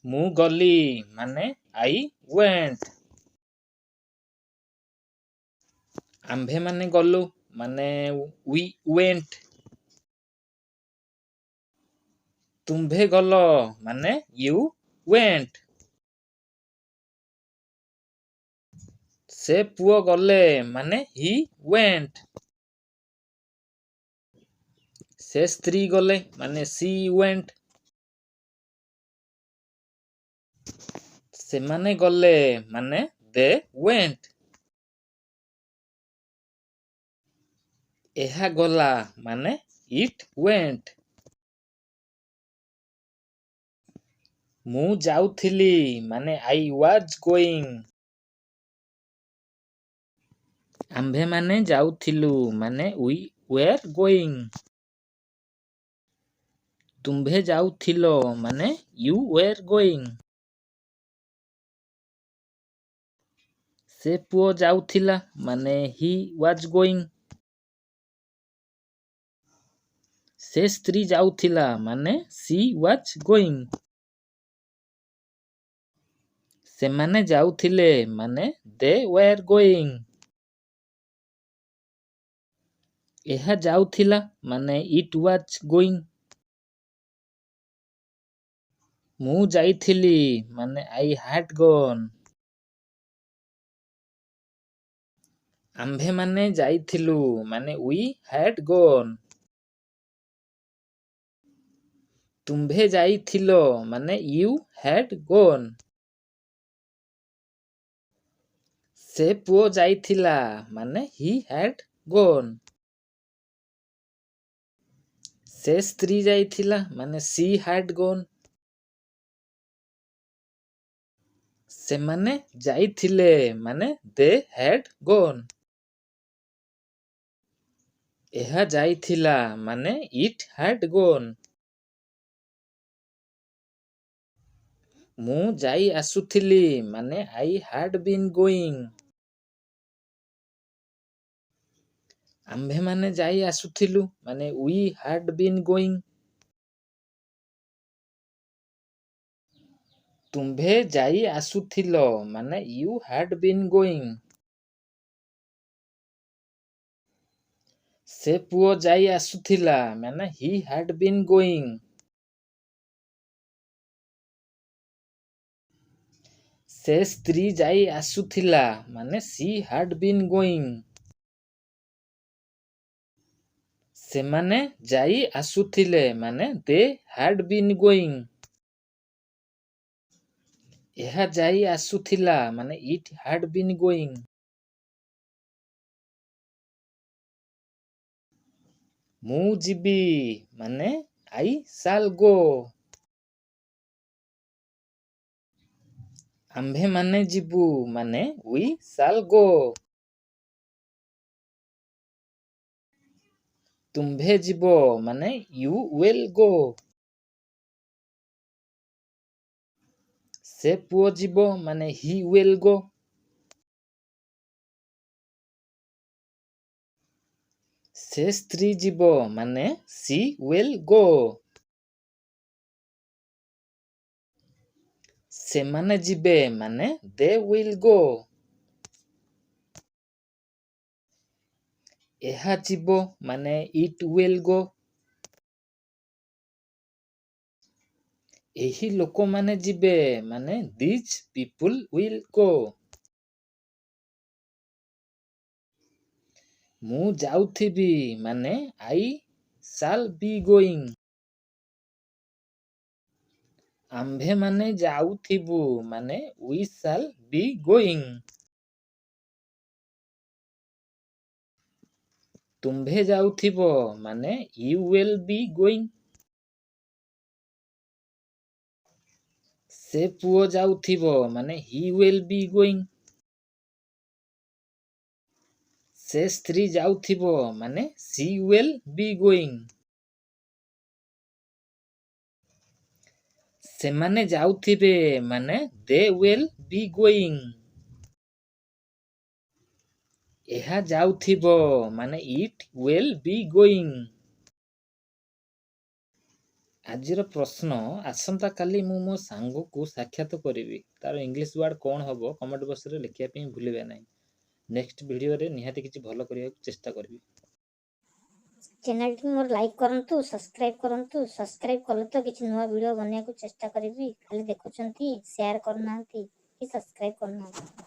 ମୁଁ ଗଲି ମାନେ ଆଇ ୱେଣ୍ଟ। ଆମ୍ଭେମାନେ ଗଲୁ ମାନେ ୱି ୱେଣ୍ଟ। ତୁମ୍ଭେ ଗଲ ମାନେ ୟୁ ୱେଣ୍ଟ। ସେ ପୁଅ ଗଲେ ମାନେ ହି ୱେଣ୍ଟ। ସେ ସ୍ତ୍ରୀ ଗଲେ ମାନେ ସି ୱେଣ୍ଟ। ସେମାନେ ଗଲେ ମାନେ ଦେ ୱେଣ୍ଟ। ଏହା ଗଲା ମାନେ ଇଟ୍ ୱେଣ୍ଟ। ମୁଁ ଯାଉଥିଲି ମାନେ ଆଇ ୱାଜ୍ ଗୋଇଂ। ଆମ୍ଭେମାନେ ଯାଉଥିଲୁ ମାନେ ୱି ୱେର୍ ଗୋଇଂ। ତୁମ୍ଭେ ଯାଉଥିଲ ମାନେ ୟୁ ୱେର୍ ଗୋଇଂ। ସେ ପୁଅ ଯାଉଥିଲା ମାନେ ହି ୱାଜ୍ ଗୋଇଂ। ସେ ସ୍ତ୍ରୀ ଯାଉଥିଲା ମାନେ ସି ୱାଜ୍ ଗୋଇଂ। ସେମାନେ ଯାଉଥିଲେ ମାନେ ଦେ ୱେର୍ ଗୋଇଂ। ଏହା ଯାଉଥିଲା ମାନେ ଇଟ୍ ୱାଜ୍ ଗୋଇଂ। ମୁଁ ଯାଇଥିଲି ମାନେ ଆଇ ହ୍ୟାଡ୍ ଗନ୍। ଆମ୍ଭେମାନେ ଯାଇଥିଲୁ ମାନେ ୱି ହ୍ୟାଡ୍ ଗନ୍। ତୁମ୍ଭେ ଯାଇଥିଲ ମାନେ ୟୁ ହ୍ୟାଡ୍ ଗନ୍। ସେ ପୁଅ ଯାଇଥିଲା ମାନେ ହି ହ୍ୟାଡ୍ ଗନ୍। ସେ ସ୍ତ୍ରୀ ଯାଇଥିଲା ମାନେ ସି ହ୍ୟାଡ୍ ଗନ୍। ସେମାନେ ଯାଇଥିଲେ ମାନେ ଦେ ହ୍ୟାଡ୍ ଗନ୍। ଏହା ଯାଇଥିଲା ମାନେ ଇଟ୍ ହ୍ୟାଡ୍ ଗନ୍। ମୁଁ ଯାଇ ଆସୁଥିଲି ମାନେ ଆଇ ହ୍ୟାଡ୍ ବିନ୍ ଗୋଇଂ। ଆମ୍ଭେମାନେ ଯାଇ ଆସୁଥିଲୁ ମାନେ ୱି ହ୍ୟାଡ୍ ବିନ୍ ଗୋଇଂ। ତୁମ୍ଭେ ଯାଇ ଆସୁଥିଲ ମାନେ ୟୁ ହ୍ୟାଡ୍ ବିନ୍ ଗୋଇଂ। ସେ ପୁଅ ଯାଇ ଆସୁଥିଲା ମାନେ ହି ହ୍ୟାଡ୍ ବିନ୍ ଗୋଇଂ। ସେ ସ୍ତ୍ରୀ ଯାଇ ଆସୁଥିଲା ମାନେ ସି ହ୍ୟାଡ୍ ବିନ୍ ଗୋଇଂ। ସେମାନେ ଯାଇ ଆସୁଥିଲେ ମାନେ ଦେ ହ୍ୟାଡ୍ ବିନ୍ ଗୋଇଂ। ଏହା ଯାଇ ଆସୁଥିଲା ମାନେ ଇଟ୍ ହ୍ୟାଡ୍ ବିନ୍ ଗୋଇଂ। ମୁଁ ଯିବି ମାନେ ଆଇ ଶାଲ୍ ଗୋ। ଆମ୍ଭେମାନେ ଯିବୁ ମାନେ ୱି ଶାଲ୍ ଗୋ। ତୁମ୍ଭେ ଯିବ ମାନେ ୟୁ ୱିଲ୍ ଗୋ। ସେ ପୁଅ ଯିବ ମାନେ ହି ୱିଲ୍ ଗୋ। ସେ ସ୍ତ୍ରୀ ଯିବ ମାନେ ସି ୱିଲ୍ ଗୋ। ସେମାନେ ଯିବେ ମାନେ ଦେ ୱିଲ୍ ଗୋ। ଏହା ଯିବ ମାନେ ଇଟ୍ ୱିଲ୍ ଗୋ। ଏହି ଲୋକମାନେ ଯିବେ ମାନେ ଦିଜ୍ ପିପୁଲ୍ ୱିଲ୍ ଗୋ। ମୁଁ ଯାଉଥିବି ମାନେ ଆଇ ଶାଲ୍ ବି ଗୋଇଂ। ଆମ୍ଭେମାନେ ଯାଉଥିବୁ ମାନେ ୱି ଶାଲ୍ ବି ଗୋଇଂ। ତୁମ୍ଭେ ଯାଉଥିବ ମାନେ ୟୁ ୱିଲ୍ ବି ଗୋଇଂ। ସେ ପୁଅ ଯାଉଥିବ ମାନେ ହି ୱିଲ୍ ବି ଗୋଇଂ। ସେ ସ୍ତ୍ରୀ ଯାଉଥିବ ମାନେ ସି ୱିଲ୍ ବି ଗୋଇଂ। ସେମାନେ ଯାଉଥିବେ ମାନେ ଦେ ୱିଲ୍ ବି ଗୋଇଂ। ଏହା ଯାଉଥିବ ମାନେ ଇଟ୍ ୱିଲ୍ ବି ଗୋଇଂ। ଆଜିର ପ୍ରଶ୍ନ, ଆସନ୍ତାକାଲି ମୁଁ ମୋ ସାଙ୍ଗକୁ ସାକ୍ଷାତ କରିବି। ତାର ଇଂଲିଶ ୱାର୍ଡ କ'ଣ ହବ କମେଣ୍ଟ ବକ୍ସରେ ଲେଖିବା ପାଇଁ ଭୁଲିବେ ନାହିଁ। ନେକ୍ସଟ ଭିଡ଼ିଓରେ ନିହାତି କିଛି ଭଲ କରିବାକୁ ଚେଷ୍ଟା କରିବି। ଚ୍ୟାନେଲଟି ମୋର ଲାଇକ୍ କରନ୍ତୁ, ସବସ୍କ୍ରାଇବ୍ କରନ୍ତୁ। ସବସ୍କ୍ରାଇବ୍ କଲେ ତ କିଛି ନୂଆ ଭିଡ଼ିଓ ବନେଇବାକୁ ଚେଷ୍ଟା କରିବି। ଖାଲି ଦେଖୁଛନ୍ତି, ସେୟାର କରୁନାହାନ୍ତି କି ସବସ୍କ୍ରାଇବ୍ କରୁନାହାନ୍ତି।